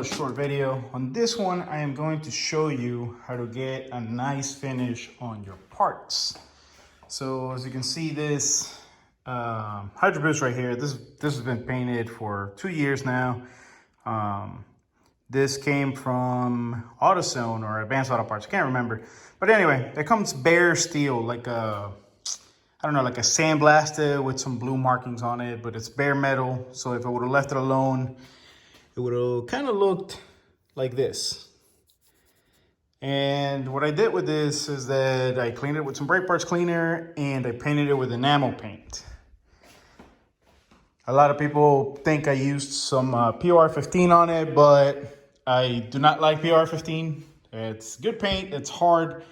Short video. On this one, I am going to show you how to get a nice finish on your parts. So as you can see, this Hydro Boost right here, this has been painted for 2 years now. This came from AutoZone or Advanced Auto Parts, I can't remember. But anyway, it comes bare steel, like a, I don't know, like a sandblasted with some blue markings on it, but it's bare metal. So if I would have left it alone, it would have kind of looked like this. And what I did with this is that I cleaned it with some brake parts cleaner and I painted it with enamel paint. A lot of people think I used some PR15 on it, but I do not like PR15. It's good paint, it's hard,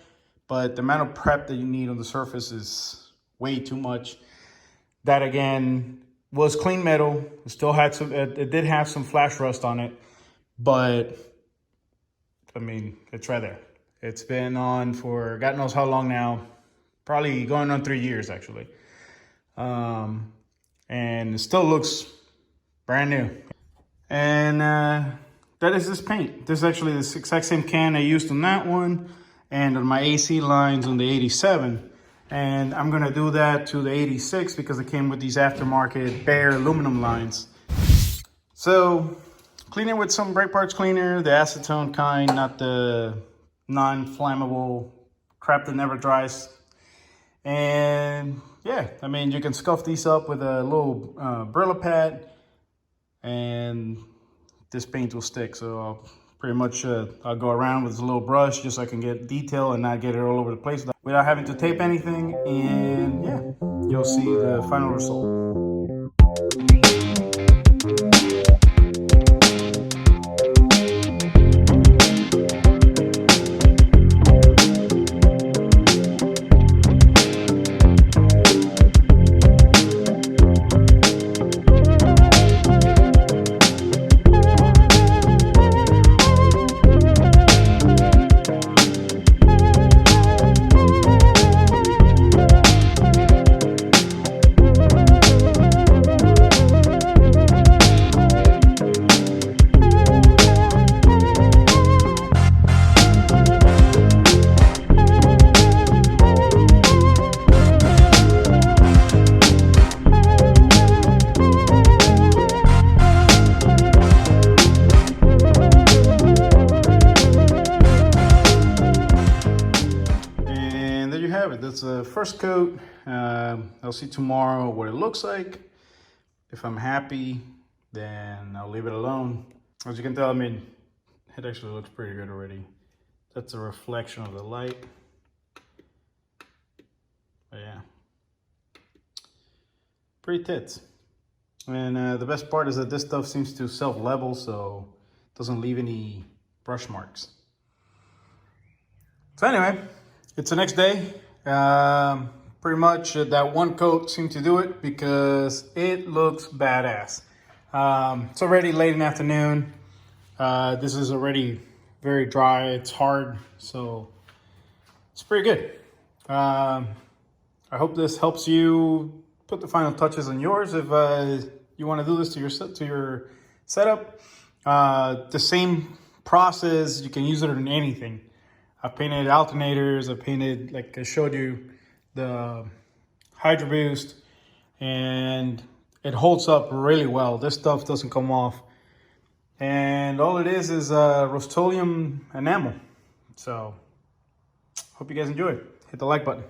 but the amount of prep that you need on the surface is way too much. That again, was clean metal. It still had some, it did have some flash rust on it, but I mean, it's right there. It's been on for God knows how long now, probably going on 3 years actually. And it still looks brand new. And that is this paint. This is actually the exact same can I used on that one and on my AC lines on the 87. And I'm gonna do that to the 86 because it came with these aftermarket bare aluminum lines. So clean it with some brake parts cleaner, the acetone kind, not the non-flammable crap that never dries. And yeah, I mean, you can scuff these up with a little Brillo pad and this paint will stick. So I'll pretty much, I'll go around with this little brush just so I can get detail and not get it all over the place without having to tape anything. And yeah, you'll see the final result. That's the first coat. I'll see tomorrow what it looks like. If I'm happy, then I'll leave it alone. As you can tell, I mean, it actually looks pretty good already. That's a reflection of the light. But yeah, pretty tits. And the best part is that this stuff seems to self-level, so it doesn't leave any brush marks. So anyway, it's the next day. Pretty much that one coat seemed to do it because it looks badass. It's already late in the afternoon. This is already very dry. It's hard, so it's pretty good. I hope this helps you put the final touches on yours if you want to do this to your setup. The same process, you can use it on anything. I've painted alternators, I've painted, like I showed you, the Hydro Boost, and it holds up really well. This stuff doesn't come off. And all it is Rust-Oleum enamel. So, hope you guys enjoy. Hit the like button.